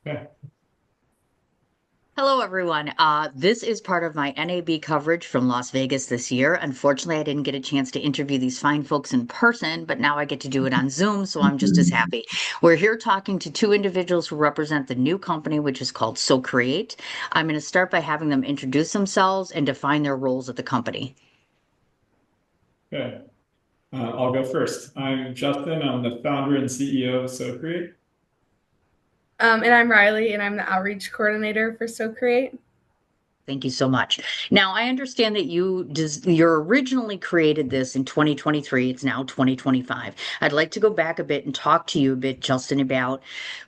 Okay. Hello, everyone. This is part of my NAB coverage from Las Vegas this year. Unfortunately, I didn't get a chance to interview these fine folks in person, but now I get to do it on Zoom, so I'm just as happy. We're here talking to two individuals who represent the new company, which is called So Create. I'm going to start by having them introduce themselves and define their roles at the company. Okay. I'll go first. I'm Justin. I'm the founder and CEO of SoCreate. And I'm Riley, and I'm the outreach coordinator for So Create. Thank you so much. Now, I understand that you originally created this in 2023. It's now 2025. I'd like to go back a bit and talk to you a bit, Justin, about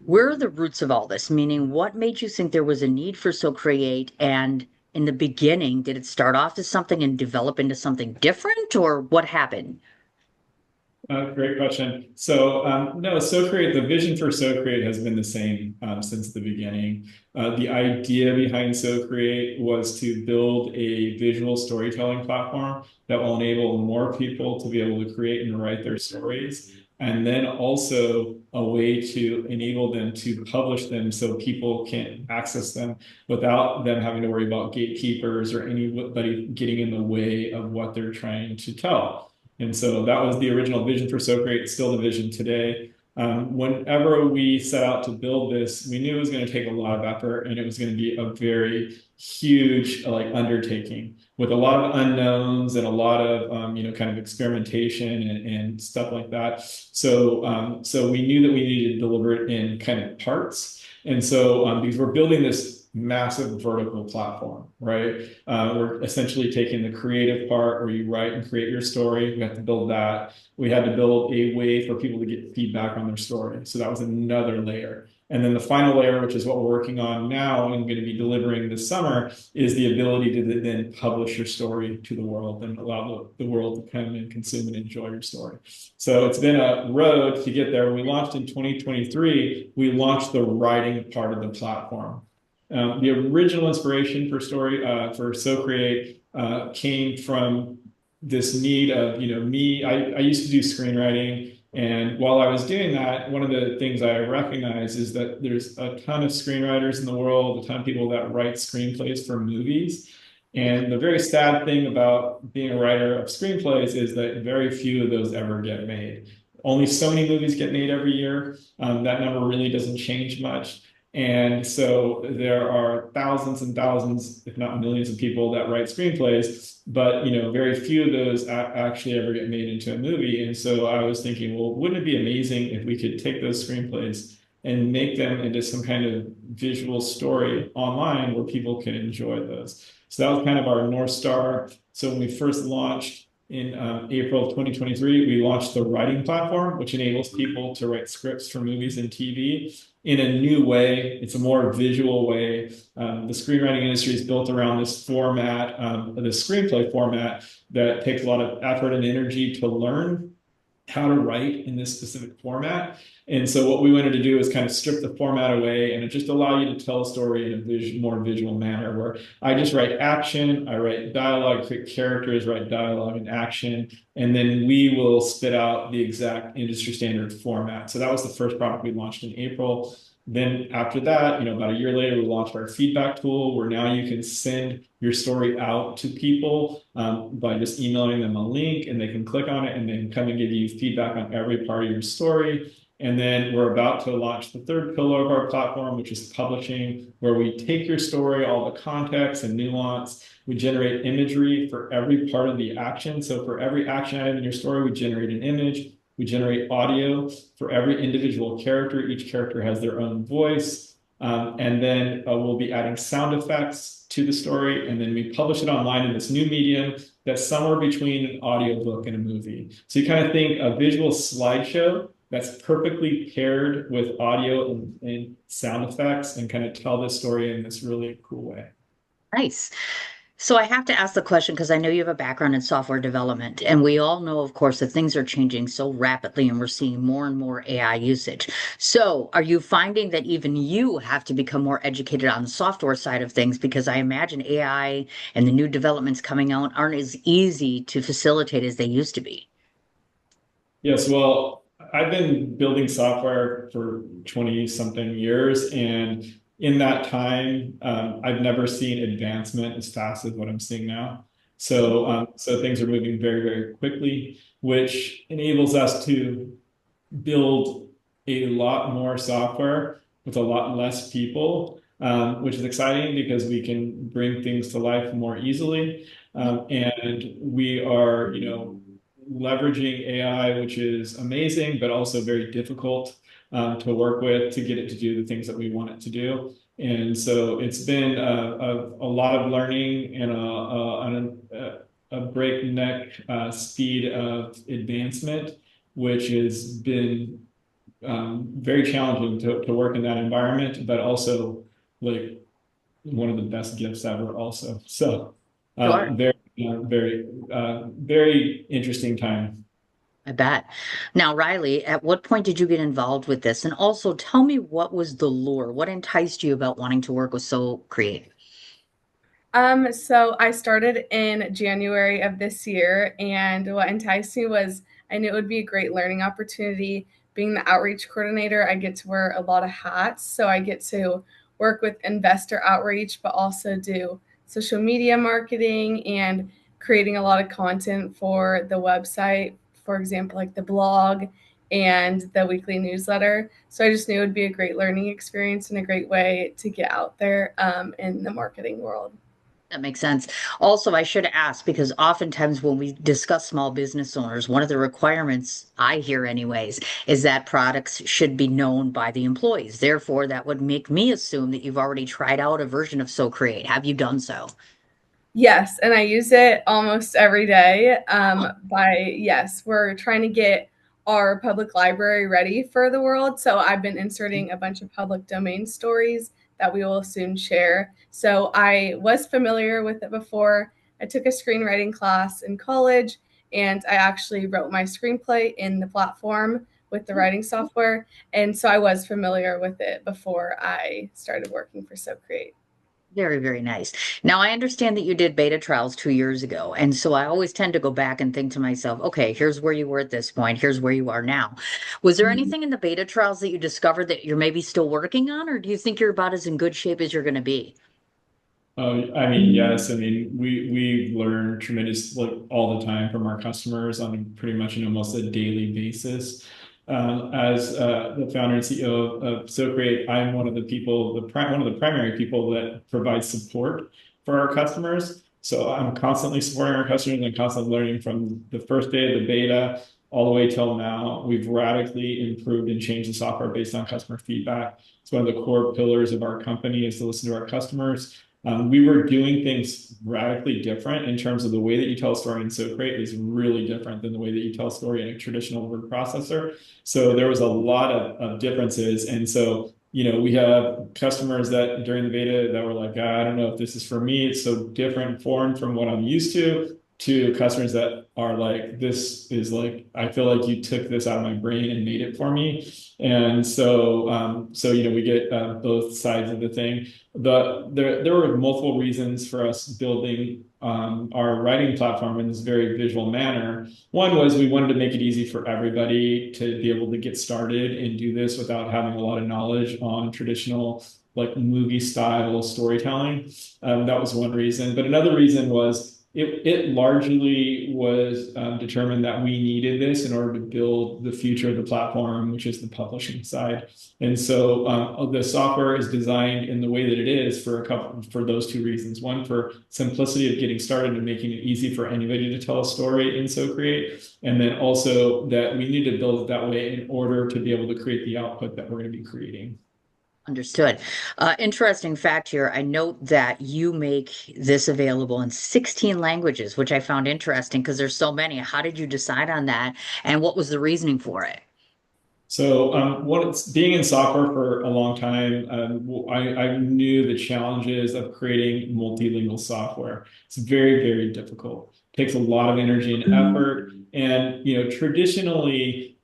where are the roots of all this? Meaning, what made you think there was a need for So Create? And in the beginning, did it start off as something and develop into something different, or what happened? Great question. No, SoCreate, the vision for SoCreate has been the same since the beginning. The idea behind SoCreate was to build a visual storytelling platform that will enable more people to be able to create and write their stories, and then also a way to enable them to publish them so people can access them without them having to worry about gatekeepers or anybody getting in the way of what they're trying to tell. And so that was the original vision for So Great, still the vision today. Whenever we set out to build this, we knew it was going to take a lot of effort and it was going to be a very huge undertaking with a lot of unknowns and a lot of kind of experimentation and stuff like that. So we knew that we needed to deliver it in kind of parts. And so because we're building this massive vertical platform, right? We're essentially taking the creative part where you write and create your story. We have to build that. We had to build a way for people to get feedback on their story. So that was another layer. And then the final layer, which is what we're working on now and going to be delivering this summer, is the ability to then publish your story to the world and allow the world to come and consume and enjoy your story. So it's been a road to get there. We launched in 2023. We launched the writing part of the platform. The original inspiration for So Create came from this need of, me. I used to do screenwriting. And while I was doing that, one of the things I recognize is that there's a ton of screenwriters in the world, a ton of people that write screenplays for movies. And the very sad thing about being a writer of screenplays is that very few of those ever get made. Only so many movies get made every year. That number really doesn't change much. And so there are thousands and thousands, if not millions of people that write screenplays, but very few of those actually ever get made into a movie. And so I was thinking, well, wouldn't it be amazing if we could take those screenplays and make them into some kind of visual story online where people can enjoy those? So that was kind of our North Star. So when we first launched in April of 2023, we launched the writing platform, which enables people to write scripts for movies and TV in a new way. It's a more visual way. The screenwriting industry is built around this format, the screenplay format that takes a lot of effort and energy to learn how to write in this specific format. And so what we wanted to do is kind of strip the format away and just allow you to tell a story in a more visual manner where I just write action, I write dialogue, create characters, write dialogue and action, and then we will spit out the exact industry standard format. So that was the first product we launched in April. Then after that, about a year later, we launched our feedback tool where now you can send your story out to people by just emailing them a link and they can click on it and then come and give you feedback on every part of your story. And then we're about to launch the third pillar of our platform, which is publishing, where we take your story, all the context and nuance. We generate imagery for every part of the action. So for every action item in your story, we generate an image. We generate audio for every individual character. Each character has their own voice. And then we'll be adding sound effects to the story. And then we publish it online in this new medium that's somewhere between an audiobook and a movie. So you kind of think a visual slideshow that's perfectly paired with audio and sound effects and kind of tell this story in this really cool way. Nice. So I have to ask the question because I know you have a background in software development, and we all know, of course, that things are changing so rapidly and we're seeing more and more AI usage. So are you finding that even you have to become more educated on the software side of things? Because I imagine AI and the new developments coming out aren't as easy to facilitate as they used to be. Yes, well, I've been building software for 20 something years, and in that time, I've never seen advancement as fast as what I'm seeing now. So things are moving very, very quickly, which enables us to build a lot more software with a lot less people, which is exciting because we can bring things to life more easily. And we are, leveraging AI, which is amazing, but also very difficult to work with to get it to do the things that we want it to do. And so it's been a lot of learning and a breakneck speed of advancement, which has been very challenging to work in that environment, but also like one of the best gifts ever also. So Sure. very interesting time. I bet. Now, Riley, at what point did you get involved with this? And also tell me, what was the lure? What enticed you about wanting to work with So Create? So I started in January of this year, and what enticed me was I knew it would be a great learning opportunity. Being the outreach coordinator, I get to wear a lot of hats. So I get to work with investor outreach, but also do social media marketing and creating a lot of content for the website, for example, like the blog and the weekly newsletter. So I just knew it would be a great learning experience and a great way to get out there in the marketing world. That makes sense. Also, I should ask because oftentimes when we discuss small business owners, one of the requirements I hear, anyways, is that products should be known by the employees. Therefore, that would make me assume that you've already tried out a version of So Create. Have you done so? Yes, and I use it almost every day. Yes, we're trying to get our public library ready for the world. So I've been inserting a bunch of public domain stories that we will soon share. So I was familiar with it before. I took a screenwriting class in college, and I actually wrote my screenplay in the platform with the writing software. And so I was familiar with it before I started working for SoCreate. Very, very nice. Now, I understand that you did beta trials 2 years ago. And so I always tend to go back and think to myself, okay, here's where you were at this point. Here's where you are now. Was there anything in the beta trials that you discovered that you're maybe still working on, or do you think you're about as in good shape as you're going to be? I mean, yes. I mean, we learn tremendous like all the time from our customers on pretty much almost a daily basis. As the founder and CEO of SoCreate, I'm one of the people, one of the primary people that provide support for our customers. So I'm constantly supporting our customers and constantly learning from the first day of the beta all the way till now. We've radically improved and changed the software based on customer feedback. It's one of the core pillars of our company is to listen to our customers. We were doing things radically different in terms of the way that you tell a story in SoCreate is really different than the way that you tell a story in a traditional word processor. So there was a lot of differences. And so, we have customers that during the beta that were like, I don't know if this is for me. It's so different, foreign from what I'm used to customers that are like, this is like, I feel like you took this out of my brain and made it for me. And so we get both sides of the thing. There were multiple reasons for us building our writing platform in this very visual manner. One was we wanted to make it easy for everybody to be able to get started and do this without having a lot of knowledge on traditional like movie style storytelling. That was one reason. But another reason was it largely was determined that we needed this in order to build the future of the platform, which is the publishing side. And so the software is designed in the way that it is for those two reasons. One, for simplicity of getting started and making it easy for anybody to tell a story in SoCreate. And then also that we need to build it that way in order to be able to create the output that we're going to be creating. Understood. Interesting fact here. I note that you make this available in 16 languages, which I found interesting because there's so many. How did you decide on that? And what was the reasoning for it? So, being in software for a long time, I knew the challenges of creating multilingual software. It's very, very difficult. It takes a lot of energy and effort. And traditionally,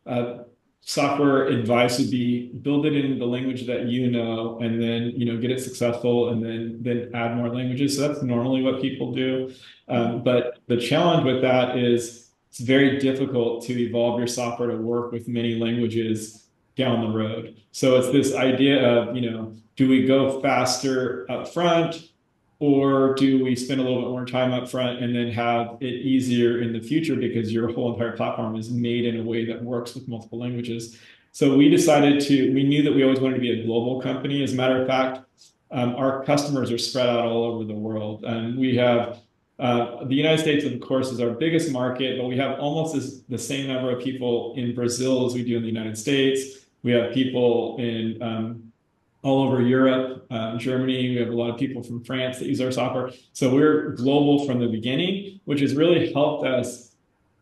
software advice would be build it in the language that and then get it successful, and then add more languages. So that's normally what people do. But the challenge with that is it's very difficult to evolve your software to work with many languages down the road. So it's this idea of, do we go faster up front, or do we spend a little bit more time up front and then have it easier in the future because your whole entire platform is made in a way that works with multiple languages? So we knew that we always wanted to be a global company. As a matter of fact, our customers are spread out all over the world. And we have the United States, of course, is our biggest market, but we have almost the same number of people in Brazil as we do in the United States. We have people in all over Europe, Germany. We have a lot of people from France that use our software. So we're global from the beginning, which has really helped us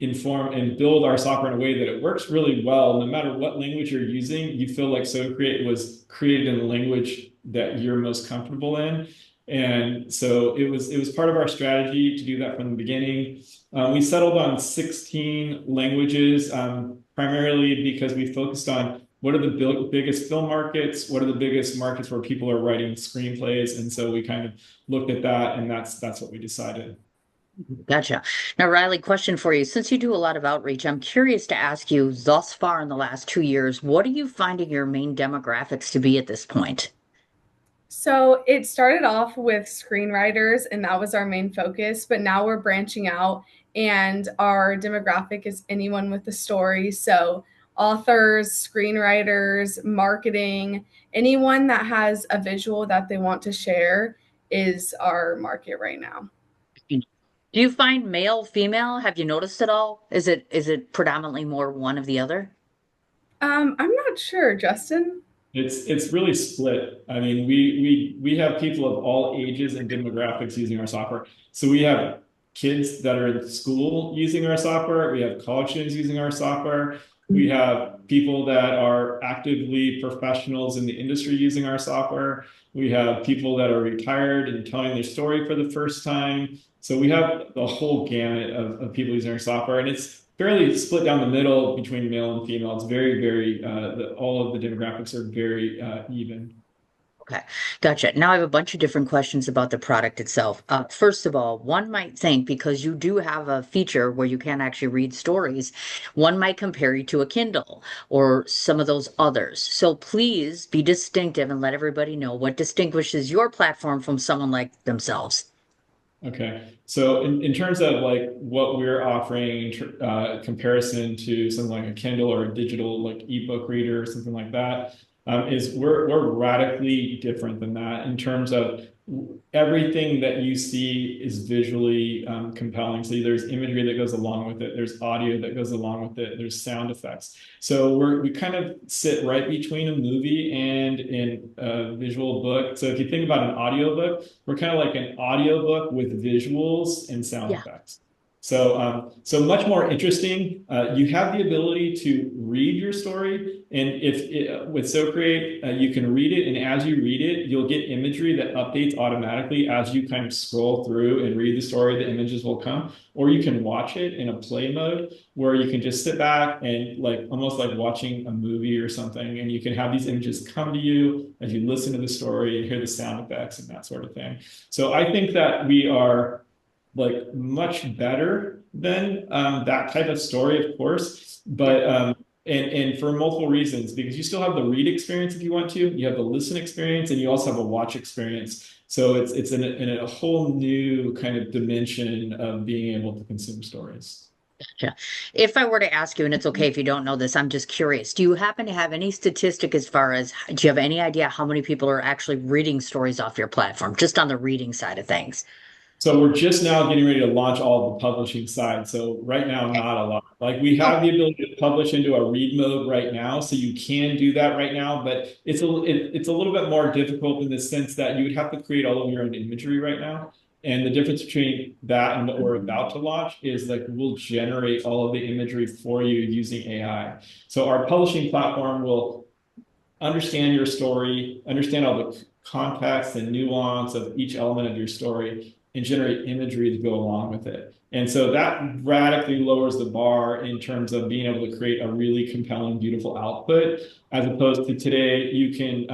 inform and build our software in a way that it works really well. No matter what language you're using, you feel like SoCreate was created in the language that you're most comfortable in. And so it was part of our strategy to do that from the beginning. We settled on 16 languages, primarily because we focused on what are the biggest film markets, what are the biggest markets where people are writing screenplays. And so we kind of looked at that, and that's what we decided. Gotcha. Now, Riley, question for you. Since you do a lot of outreach, I'm curious to ask you, thus far in the last 2 years, what are you finding your main demographics to be at this point? So it started off with screenwriters, and that was our main focus. But now we're branching out, and our demographic is anyone with a story. So authors, screenwriters, marketing, anyone that has a visual that they want to share is our market right now. Do you find male, female? Have you noticed it all? Is it predominantly more one of the other? I'm not sure, Justin. It's really split. I mean, we have people of all ages and demographics using our software. So we have kids that are in school using our software. We have college students using our software. We have people that are actively professionals in the industry using our software. We have people that are retired and telling their story for the first time. So we have the whole gamut of people using our software, and it's fairly split down the middle between male and female. It's very, all of the demographics are very even. Okay, gotcha. Now I have a bunch of different questions about the product itself. First of all, one might think because you do have a feature where you can actually read stories, one might compare you to a Kindle or some of those others. So please be distinctive and let everybody know what distinguishes your platform from someone like themselves. Okay. So in terms of like what we're offering in comparison to something like a Kindle or a digital like ebook reader or something like that, is we're radically different than that in terms of everything that you see is visually compelling. So there's imagery that goes along with it. There's audio that goes along with it. There's sound effects. So we kind of sit right between a movie and a visual book. So if you think about an audiobook, we're kind of like an audiobook with visuals and sound Yeah. effects. So much more interesting. You have the ability to read your story, and with SoCreate, you can read it, and as you read it, you'll get imagery that updates automatically as you kind of scroll through and read the story. The images will come, or you can watch it in a play mode where you can just sit back and like almost like watching a movie or something, and you can have these images come to you as you listen to the story and hear the sound effects and that sort of thing. So I think that we are like much better than that type of story, of course, but and for multiple reasons, because you still have the read experience if you want to, you have the listen experience, and you also have a watch experience. So it's in a whole new kind of dimension of being able to consume stories. Gotcha. If I were to ask you, and it's okay if you don't know this, I'm just curious, do you happen to have any statistic as far as, do you have any idea how many people are actually reading stories off your platform, just on the reading side of things? So we're just now getting ready to launch all of the publishing side. So right now, Okay. not a lot. Like we Oh, have the ability to publish into a read mode right now, so you can do that right now. But it's a little bit more difficult in the sense that you would have to create all of your own imagery right now. And the difference between that and what we're about to launch is like we'll generate all of the imagery for you using AI. So our publishing platform will understand your story, understand all the context and nuance of each element of your story, and generate imagery to go along with it. And so that radically lowers the bar in terms of being able to create a really compelling, beautiful output, as opposed to today, you can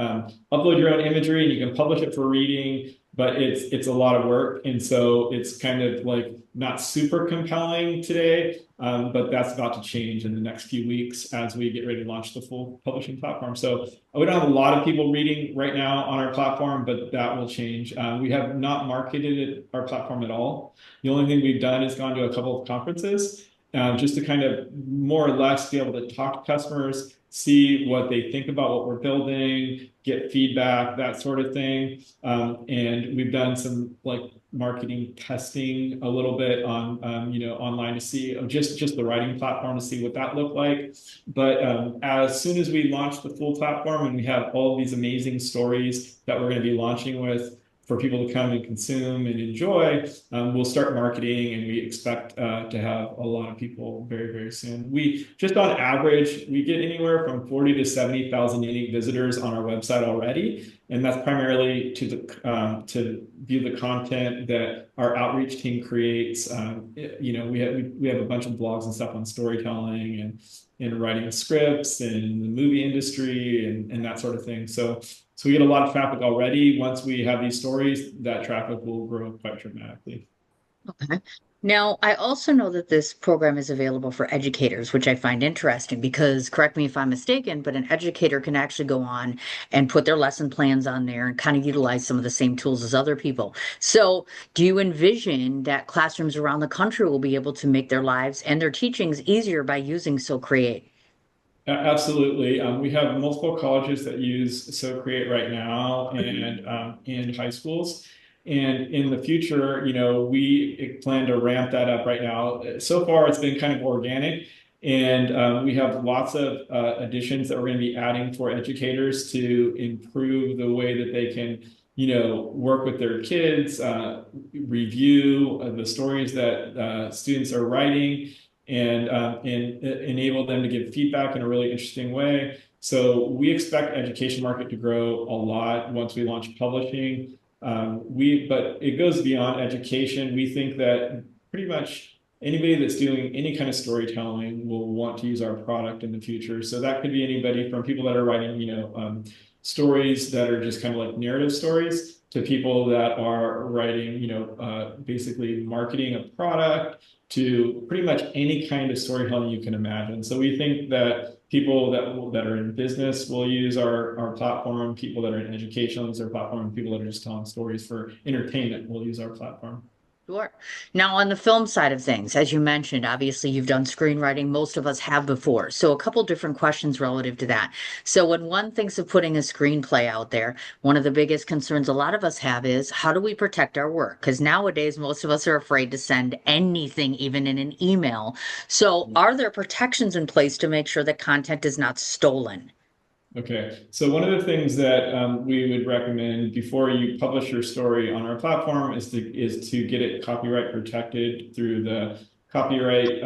upload your own imagery and you can publish it for reading. but it's a lot of work, and so it's kind of like not super compelling today. But that's about to change in the next few weeks as we get ready to launch the full publishing platform. So we don't have a lot of people reading right now on our platform, but that will change. We have not marketed our platform at all. The only thing we've done is gone to a couple of conferences, just to kind of more or less be able to talk to customers, see what they think about what we're building, get feedback, that sort of thing. And we've done some like marketing testing a little bit on online to see just the writing platform to see what that looked like. But as soon as we launch the full platform and we have all these amazing stories that we're going to be launching with for people to come and consume and enjoy, we'll start marketing, and we expect to have a lot of people very, very soon. We just on average, we get anywhere from 40 to 70,000 unique visitors on our website already. And that's primarily to view the content that our outreach team creates. We have a bunch of blogs and stuff on storytelling and writing scripts and the movie industry and that sort of thing. So we get a lot of traffic already. Once we have these stories, that traffic will grow quite dramatically. Okay. Now, I also know that this program is available for educators, which I find interesting because, correct me if I'm mistaken, but an educator can actually go on and put their lesson plans on there and kind of utilize some of the same tools as other people. So, do you envision that classrooms around the country will be able to make their lives and their teachings easier by using So Create? Absolutely. We have multiple colleges that use So Create right now and high schools. And in the future, we plan to ramp that up right now. So far, it's been kind of organic. And we have lots of additions that we're going to be adding for educators to improve the way that they can, work with their kids, review the stories that students are writing, and enable them to give feedback in a really interesting way. So we expect education market to grow a lot once we launch publishing. But it goes beyond education. We think that pretty much anybody that's doing any kind of storytelling will want to use our product in the future. So that could be anybody from people that are writing, stories that are just kind of like narrative stories to people that are writing, basically marketing a product to pretty much any kind of storytelling you can imagine. So we think that people that are in business will use our platform, people that are in education will use our platform, and people that are just telling stories for entertainment will use our platform. Sure. Now, on the film side of things, as you mentioned, obviously you've done screenwriting. Most of us have before. So, a couple different questions relative to that. So, when one thinks of putting a screenplay out there, one of the biggest concerns a lot of us have is how do we protect our work? Because nowadays, most of us are afraid to send anything, even in an email. So, are there protections in place to make sure that content is not stolen? Okay, so one of the things that we would recommend before you publish your story on our platform is to get it copyright protected through the copyright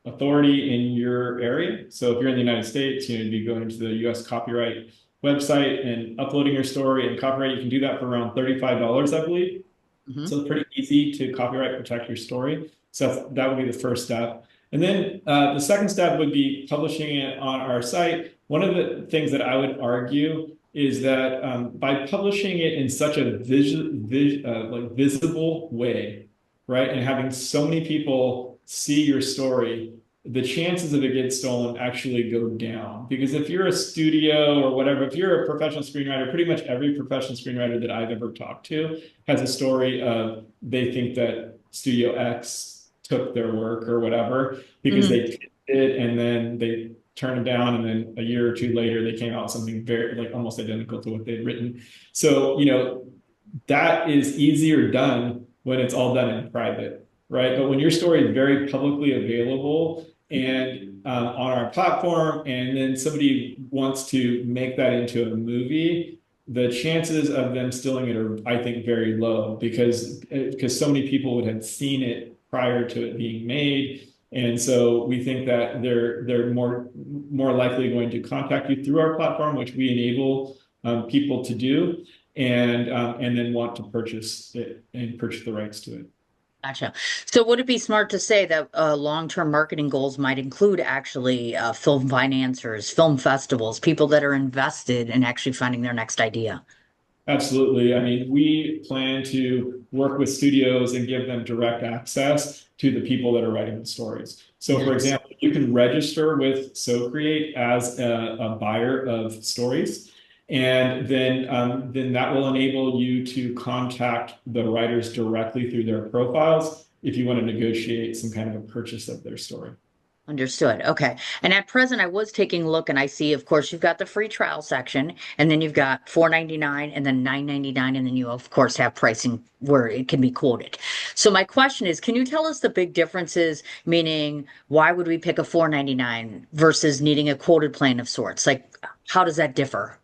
authority in your area. So if you're in the United States, you'd be going to the U.S. copyright website and uploading your story and copyright. You can do that for around $35, I believe. Mhm. So it's pretty easy to copyright protect your story. So that would be the first step. And then the second step would be publishing it on our site. One of the things that I would argue is that by publishing it in such a visible way, right, and having so many people see your story, the chances of it getting stolen actually go down. Because if you're a studio or whatever, if you're a professional screenwriter, pretty much every professional screenwriter that I've ever talked to has a story of they think that Studio X took their work or whatever because Mhm. they pitched it and then they turned it down, and then a year or two later they came out with something very like almost identical to what they'd written. So that is easier done when it's all done in private, right? But when your story is very publicly available and on our platform, and then somebody wants to make that into a movie, the chances of them stealing it are, I think, very low because so many people would have seen it prior to it being made. And so we think that they're more likely going to contact you through our platform, which we enable people to do, and then want to purchase it and purchase the rights to it. Gotcha. So would it be smart to say that long-term marketing goals might include actually film financiers, film festivals, people that are invested in actually finding their next idea? Absolutely. I mean, we plan to work with studios and give them direct access to the people that are writing the stories. So, for Nice. example, you can register with SoCreate as a buyer of stories, and then that will enable you to contact the writers directly through their profiles if you want to negotiate some kind of a purchase of their story. Understood. Okay. And at present, I was taking a look and I see, of course, you've got the free trial section, and then you've got 4.99 and then 9.99, and then you, of course, have pricing where it can be quoted. So my question is, can you tell us the big differences, meaning why would we pick a 4.99 versus needing a quoted plan of sorts? Like, how does that differ?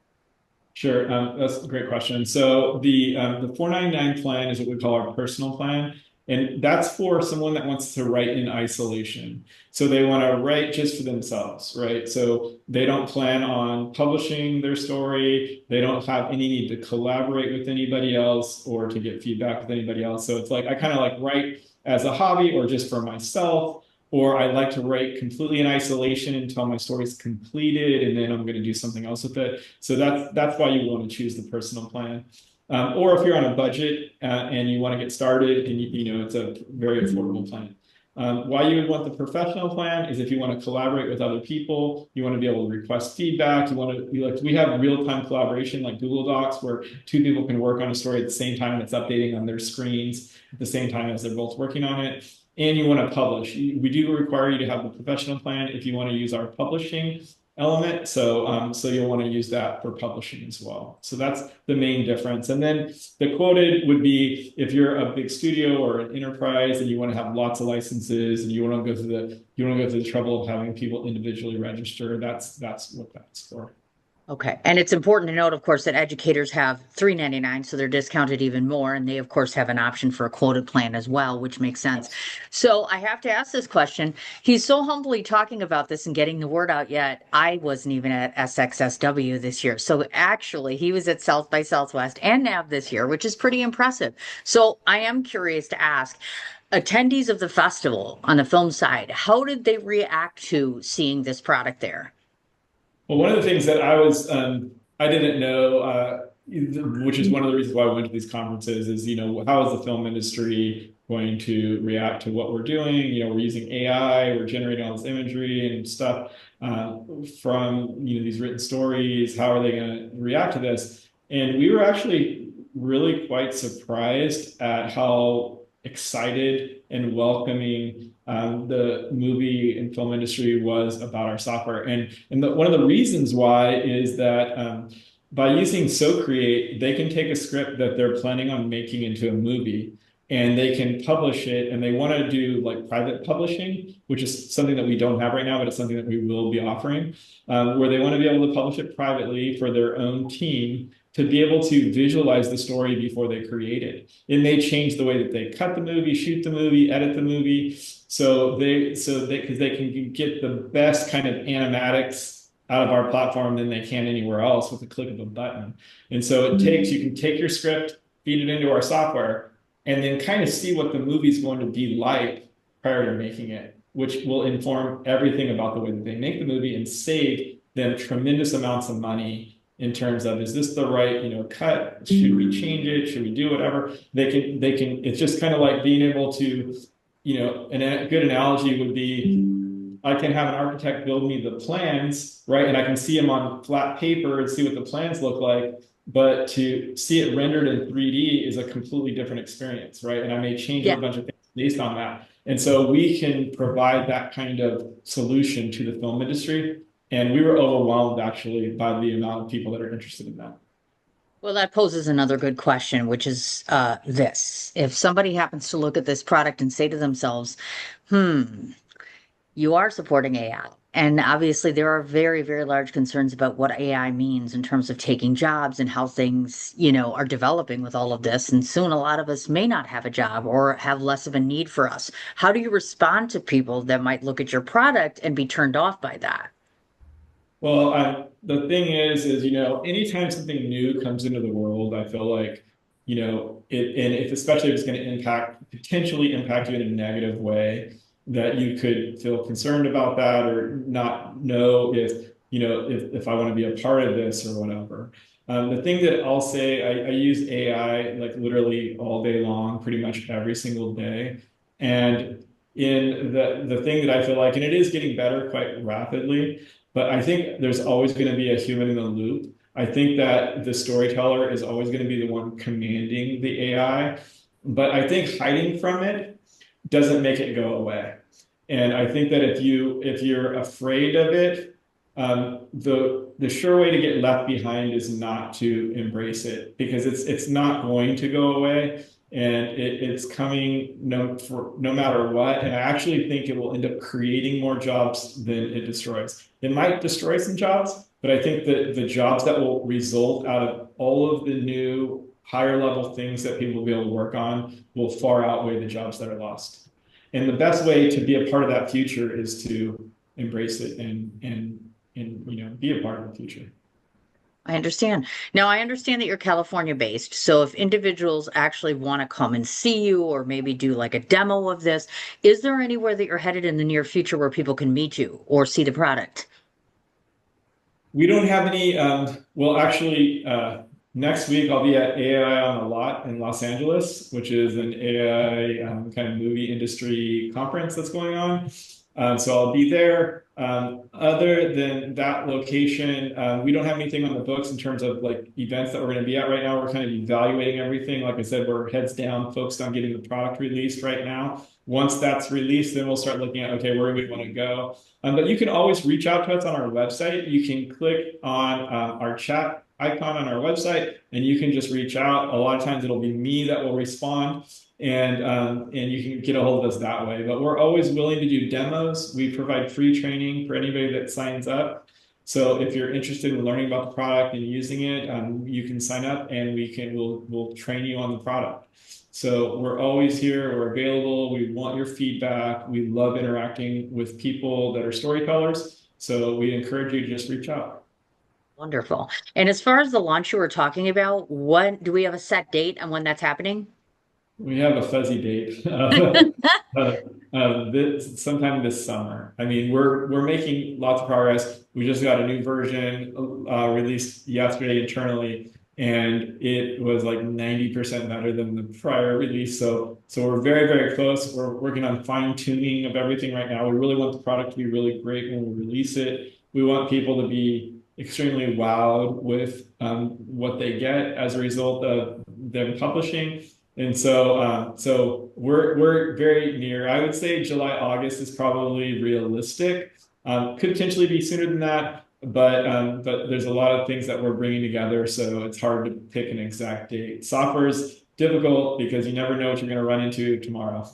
Sure, that's a great question. So the 499 plan is what we call our personal plan, and that's for someone that wants to write in isolation. So they want to write just for themselves, right? So they don't plan on publishing their story. They don't have any need to collaborate with anybody else or to get feedback with anybody else. So it's like I kind of like write as a hobby or just for myself. Or I like to write completely in isolation until my story's completed, and then I'm going to do something else with it. So that's why you want to choose the personal plan. Or if you're on a budget and you want to get started, and you know it's a very affordable plan. Why you would want the professional plan is if you want to collaborate with other people, you want to be able to request feedback. You want to be like we have real-time collaboration like Google Docs where two people can work on a story at the same time. It's updating on their screens at the same time as they're both working on it. And you want to publish. We do require you to have the professional plan if you want to use our publishing element. So you'll want to use that for publishing as well. So that's the main difference. And then the quoted would be if you're a big studio or an enterprise and you want to have lots of licenses and you want to go through the trouble of having people individually register. That's what that's for. Okay. And it's important to note, of course, that educators have 3.99, so they're discounted even more. And they, of course, have an option for a quoted plan as well, which makes sense. So I have to ask this question. He's so humbly talking about this and getting the word out, yet I wasn't even at SXSW this year. So actually, he was at South by Southwest and NAB this year, which is pretty impressive. So I am curious to ask, attendees of the festival on the film side, how did they react to seeing this product there? Well, one of the things that I didn't know, which is one of the reasons why I went to these conferences, is how is the film industry going to react to what we're doing? We're using AI, we're generating all this imagery and stuff from these written stories. How are they going to react to this? And we were actually really quite surprised at how excited and welcoming the movie and film industry was about our software. One of the reasons why is that by using SoCreate, they can take a script that they're planning on making into a movie and they can publish it, and they want to do like private publishing, which is something that we don't have right now, but it's something that we will be offering, where they want to be able to publish it privately for their own team to be able to visualize the story before they create it. It may change the way that they cut the movie, shoot the movie, edit the movie. Because they can get the best kind of animatics out of our platform than they can anywhere else with a click of a button. And so you can take your script, feed it into our software, and then kind of see what the movie's going to be like prior to making it, which will inform everything about the way that they make the movie and save them tremendous amounts of money in terms of, is this the right, cut? Should we change it? Should we do whatever? It's just kind of like being able to, a good analogy would be I can have an architect build me the plans, right? And I can see them on flat paper and see what the plans look like. But to see it rendered in 3D is a completely different experience, right? And I may change a bunch of things based on that. And so we can provide that kind of solution to the film industry. And we were overwhelmed actually by the amount of people that are interested in that. Well, that poses another good question, which is this. If somebody happens to look at this product and say to themselves, you are supporting AI. And obviously, there are very, very large concerns about what AI means in terms of taking jobs and how things, are developing with all of this. And soon a lot of us may not have a job or have less of a need for us. How do you respond to people that might look at your product and be turned off by that? The thing is, anytime something new comes into the world, I feel like, and if especially if it's going to potentially impact you in a negative way, that you could feel concerned about that or not know if I want to be a part of this or whatever. The thing that I'll say, I use AI like literally all day long, pretty much every single day. And in the thing that I feel like, and it is getting better quite rapidly, but I think there's always going to be a human in the loop. I think that the storyteller is always going to be the one commanding the AI, but I think hiding from it doesn't make it go away. And I think that if you're afraid of it, the sure way to get left behind is not to embrace it because it's not going to go away and it's coming no matter what. And I actually think it will end up creating more jobs than it destroys. It might destroy some jobs, but I think that the jobs that will result out of all of the new higher level things that people will be able to work on will far outweigh the jobs that are lost. And the best way to be a part of that future is to embrace it and be a part of the future. I understand. Now, I understand that you're California based. So if individuals actually want to come and see you or maybe do like a demo of this, is there anywhere that you're headed in the near future where people can meet you or see the product? We don't have any. Well, actually, next week I'll be at AI on the Lot in Los Angeles, which is an AI kind of movie industry conference that's going on. So I'll be there. Other than that location, we don't have anything on the books in terms of like events that we're going to be at right now. We're kind of evaluating everything. Like I said, we're heads down, focused on getting the product released right now. Once that's released, then we'll start looking at, okay, where do we want to go? But you can always reach out to us on our website. You can click on our chat icon on our website and you can just reach out. A lot of times it'll be me that will respond and you can get a hold of us that way. But we're always willing to do demos. We provide free training for anybody that signs up. So if you're interested in learning about the product and using it, you can sign up and we'll train you on the product. So we're always here, we're available, we want your feedback, we love interacting with people that are storytellers. So we encourage you to just reach out. Wonderful. And as far as the launch you were talking about, what do we have a set date on when that's happening? We have a fuzzy date sometime this summer. I mean, we're making lots of progress. We just got a new version released yesterday internally, and it was like 90% better than the prior release. So we're very, very close. We're working on fine tuning of everything right now. We really want the product to be really great when we release it. We want people to be extremely wowed with what they get as a result of them publishing. And so we're very near. I would say July, August is probably realistic. Could potentially be sooner than that, but there's a lot of things that we're bringing together, so it's hard to pick an exact date. Software is difficult because you never know what you're going to run into tomorrow.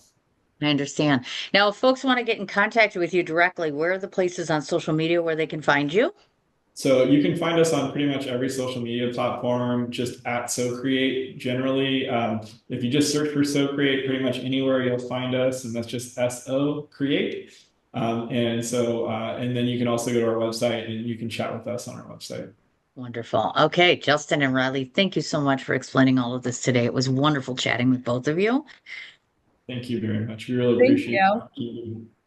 I understand. Now, if folks want to get in contact with you directly, where are the places on social media where they can find you? So you can find us on pretty much every social media platform, just at SoCreate generally. If you just search for SoCreate, pretty much anywhere you'll find us, and that's just SO Create. And then you can also go to our website and you can chat with us on our website. Wonderful. Okay, Justin and Riley, thank you so much for explaining all of this today. It was wonderful chatting with both of you. Thank you very much. We really Thank appreciate you. it.